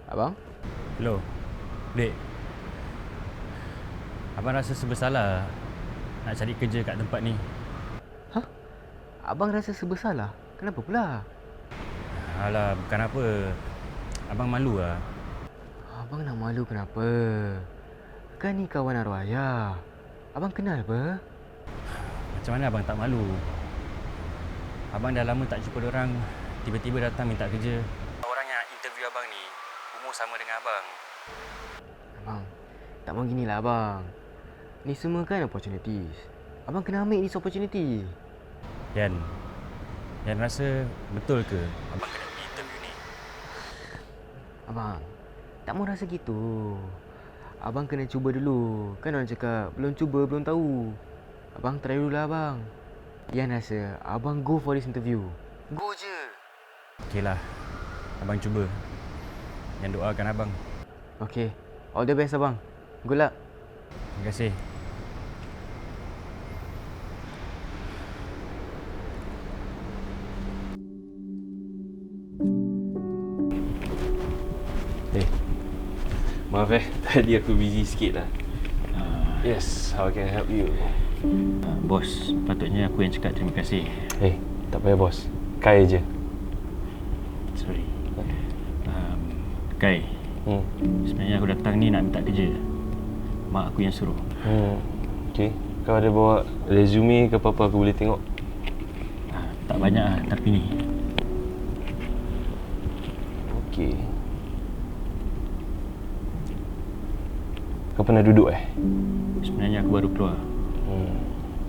Abang? Hello, Dek. Abang rasa bersalah nak cari kerja kat tempat ni. Hah? Abang rasa bersalah? Kenapa pula? Alah, bukan apa. Abang malu lah. Abang nak malu kenapa? Kan ni kawan arwah ayah. Abang kenal apa? Macam mana abang tak malu? Abang dah lama tak jumpa diorang, tiba-tiba datang minta kerja. Orang yang interview abang ni umur sama dengan abang. Abang, tak mau ginilah abang. Ni semua kan opportunities. Abang kena ambil this opportunity. Yan rasa betul ke abang kena pergi interview ni? Abang, tak mau rasa gitu. Abang kena cuba dulu. Kan orang cakap, belum cuba belum tahu. Abang try dulu lah abang. Yan rasa, abang go for this interview. Go je. Okey lah, abang cuba. Yan doakan abang. Okay, all the best abang. Good luck. Terima kasih. Maaf tadi aku busy sikit lah. Yes, how can I help you? Bos, patutnya aku yang cakap terima kasih. Tak payah bos. Kai je. Sorry. Kai, sebenarnya aku datang ni nak minta kerja. Mak aku yang suruh. Okay. Kau ada bawa resume ke apa-apa aku boleh tengok? Tak banyak lah, tapi ni. Okay. Kau pernah duduk Sebenarnya aku baru keluar.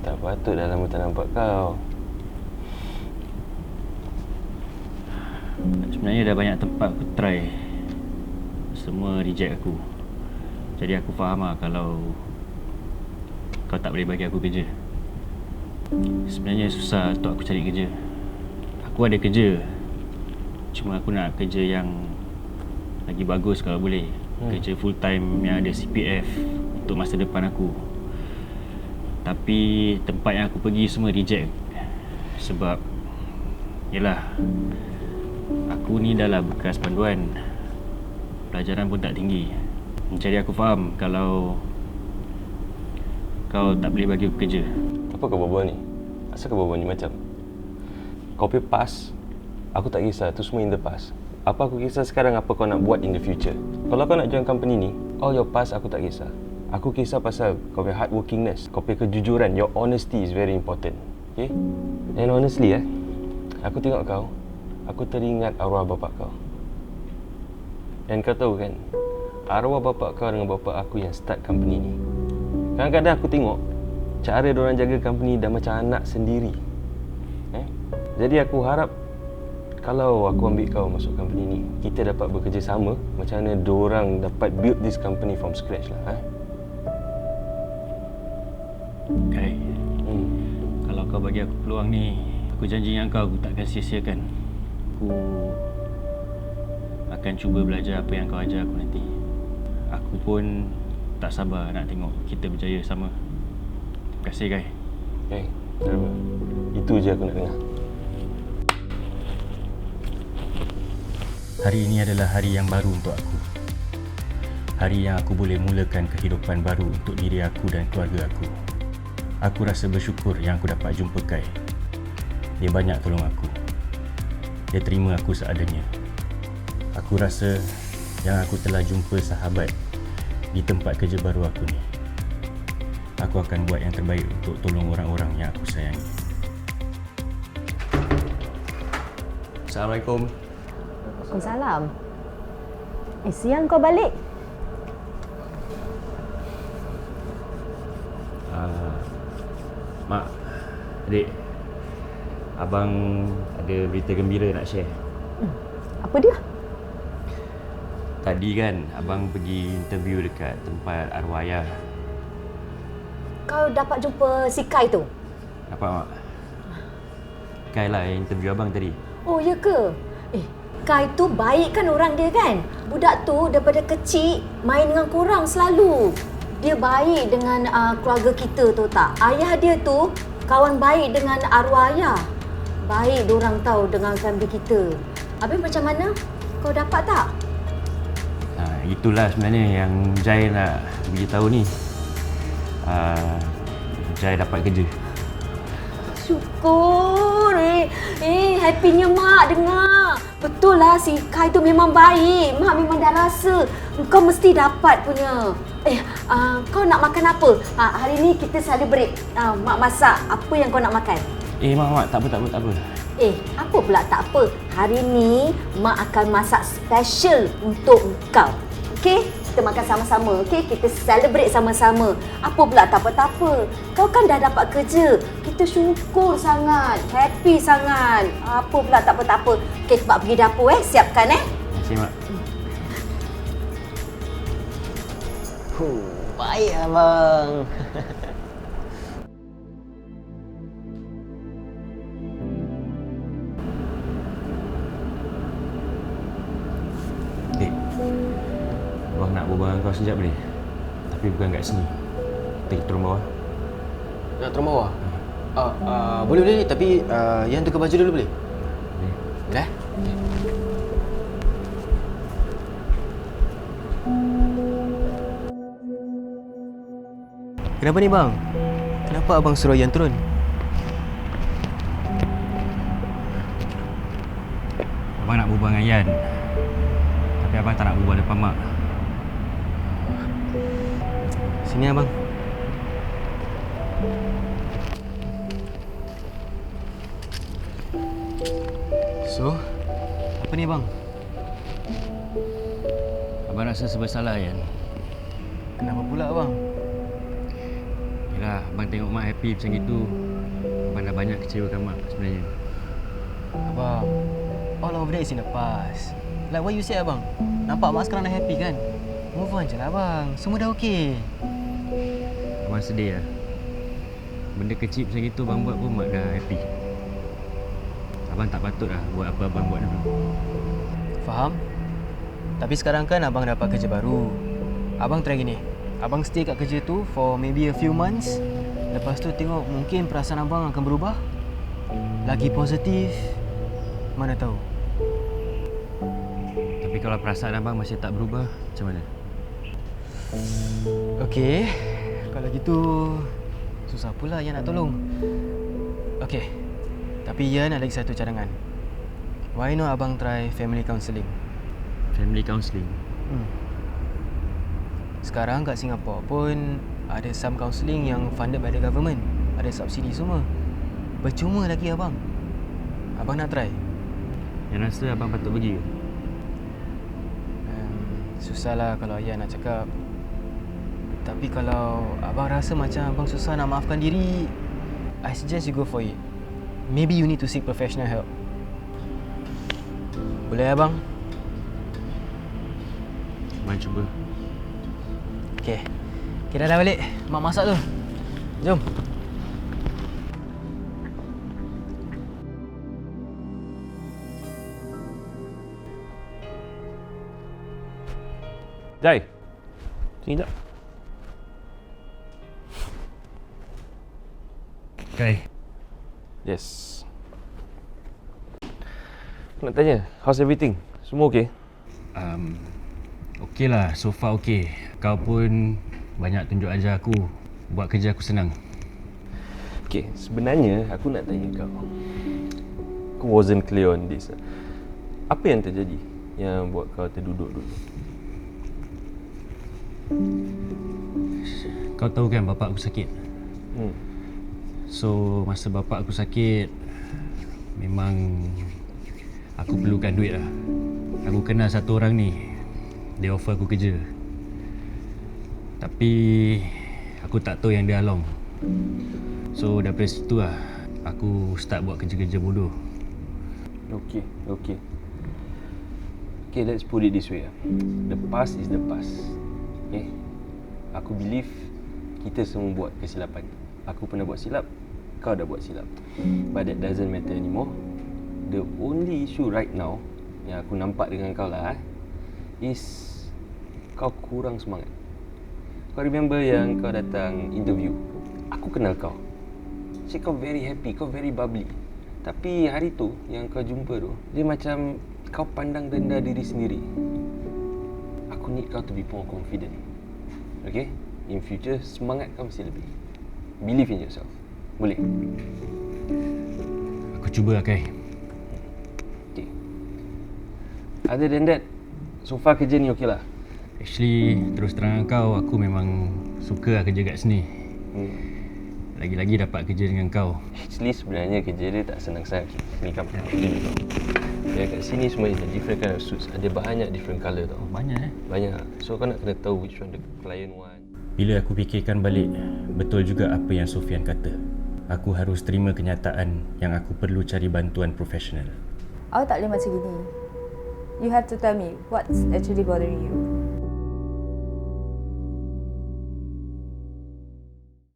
Tak patut, dah lama tak nampak kau. Sebenarnya dah banyak tempat aku try. Semua reject aku. Jadi aku faham lah kalau kau tak boleh bagi aku kerja. Sebenarnya susah untuk aku cari kerja. Aku ada kerja. Cuma aku nak kerja yang lagi bagus kalau boleh. Kerja full time yang ada CPF untuk masa depan aku. Tapi tempat yang aku pergi semua reject. Sebab yelah, aku ni dah lah bekas panduan. Pelajaran pun tak tinggi. Jadi aku faham kalau kau tak boleh bagi aku kerja. Apa kau berbual ni? Asal kau berbual ni macam? Kau pay pass, aku tak kisah, tu semua in the past. Apa aku kisah sekarang apa kau nak buat in the future. Kalau kau nak join company ni, all your past aku tak kisah. Aku kisah pasal kau punya hardworkingness, kau punya kejujuran, your honesty is very important. Okay? And honestly aku tengok kau, aku teringat arwah bapak kau. And kau tahu kan, arwah bapak kau dengan bapak aku yang start company ni. Kadang-kadang aku tengok cara diorang jaga company dah macam anak sendiri. Jadi aku harap kalau aku ambil kau masuk company ni, kita dapat bekerjasama macam mana diorang dapat build this company from scratch lah. Kai, kalau kau bagi aku peluang ni, aku janji dengan kau aku takkan sia-siakan. Aku akan cuba belajar apa yang kau ajar aku nanti. Aku pun tak sabar nak tengok kita berjaya sama. Terima kasih, Kai. Terima. Itu je aku nak dengar. Hari ini adalah hari yang baru untuk aku. Hari yang aku boleh mulakan kehidupan baru untuk diri aku dan keluarga aku. Aku rasa bersyukur yang aku dapat jumpa Kai. Dia banyak tolong aku. Dia terima aku seadanya. Aku rasa yang aku telah jumpa sahabat di tempat kerja baru aku ni. Aku akan buat yang terbaik untuk tolong orang-orang yang aku sayangi. Assalamualaikum. Waalaikumsalam. Siang kau balik? Mak, adik, abang ada berita gembira nak share. Apa dia? Tadi kan abang pergi interview dekat tempat arwah ayah. Kau dapat jumpa si Kai tu? Dapat, Mak. Kai lah yang interview abang tadi. Oh, ya ke? Kai tu baik kan orang dia kan? Budak tu daripada kecil main dengan korang selalu. Dia baik dengan keluarga kita tu tak? Ayah dia tu kawan baik dengan arwah ayah. Baik diorang tahu dengan family kita. Habis macam mana? Kau dapat tak? Itulah sebenarnya yang Jai nak beritahu ni. Jai dapat kerja. Syukur. Happynya mak dengar. Betul lah si Kai tu memang baik. Mak memang dah rasa kau mesti dapat punya. Kau nak makan apa? Hari ni kita celebrate. Mak masak. Apa yang kau nak makan? Mak, tak apa. Apa pula tak apa? Hari ni mak akan masak special untuk kau. Okey? Kita makan sama-sama. Okey? Kita celebrate sama-sama. Apa pula tak apa. Kau kan dah dapat kerja. Kita syukur sangat. Happy sangat. Apa pula tak apa. Okey, cepat pergi dapur siapkan Terima kasih, Mak. Baik abang. Dek, abang nak berbual dengan kau sekejap boleh? Tapi bukan kat sini. Kita turun bawah. Nak turun bawah? Boleh. Tapi Yan tukar baju dulu boleh? Boleh? Kenapa ni bang? Kenapa abang suruh Yan turun? Abang nak berbual dengan Yan. Tapi abang tak nak berbual depan Mak. Sini abang. So, apa ni bang? Abang rasa serba salah, Yan. Kenapa pula bang? Yelah, abang tengok Mak happy macam itu. Abang dah banyak kecewakan Mak sebenarnya. Abang, all of that is in the past. Like what you say abang. Nampak mak sekarang dah happy kan? Move on je lah abang. Semua dah okey. Abang sedih lah. Benda kecil macam itu abang buat pun Mak dah happy. Abang tak patut lah buat apa abang buat dulu. Faham? Tapi sekarang kan abang dapat kerja baru. Abang try gini. Abang stay kat kerja tu for maybe a few months. Lepas tu tengok mungkin perasaan abang akan berubah. Lagi positif. Mana tahu. Tapi kalau perasaan abang masih tak berubah, macam mana? Okey. Kalau gitu susah pula Yan nak tolong. Okey. Tapi Yan ada lagi satu cadangan. Why not abang try family counselling? Family counselling? Sekarang kat Singapore pun ada some counselling yang funded by the government. Ada subsidi semua. Percuma lagi abang. Abang nak try? Yang rasa abang patut pergi ke? Susahlah kalau Yan nak cakap. Tapi kalau abang rasa macam abang susah nak maafkan diri, I suggest you go for it. Maybe you need to seek professional help. Boleh abang? Abang cuba. Okey. Kita dah balik. Mak masak tu. Jom. Jai, sini tak? Kai, Yes. Aku nak tanya, how's everything? Semua okey? okey lah, so far okey. Kau pun banyak tunjuk ajar aku. Buat kerja aku senang. Okey, sebenarnya aku nak tanya kau. Aku wasn't clear on this. Apa yang terjadi yang buat kau terduduk dulu? Kau tahu kan bapak aku sakit? So, masa bapak aku sakit, memang aku perlukan duit lah. Aku kenal satu orang ni. Dia offer aku kerja. Tapi aku tak tahu yang dia along. So daripada situ lah aku start buat kerja-kerja bodoh. Okay. Okay, let's put it this way. The past is the past. Okay? Aku believe kita semua buat kesilapan. Aku pernah buat silap, kau dah buat silap. But that doesn't matter anymore. The only issue right now yang aku nampak dengan kau lah is kau kurang semangat. Kau remember yang kau datang interview? Aku kenal kau. Cik kau very happy, kau very bubbly. Tapi hari tu yang kau jumpa tu, dia macam kau pandang rendah diri sendiri. Aku need kau to be more confident. Okay? In future, semangat kau mesti lebih. Believe in yourself. Boleh? Aku cuba, Kai. Okay. Other than that, so far kerja ni okey lah? Actually, terus terang kau, aku memang suka lah kerja kat sini. Lagi-lagi dapat kerja dengan kau. Actually sebenarnya kerja dia tak senang sangat. Ni kan kerja ni tau. Yang kat sini semua is a different kind of suits. Ada banyak different colour tau. Banyak Banyak. So kau nak kena tahu which one the client want. Bila aku fikirkan balik, betul juga apa yang Sofian kata. Aku harus terima kenyataan yang aku perlu cari bantuan profesional. Awak tak boleh macam gini. You have to tell me what's actually bothering you.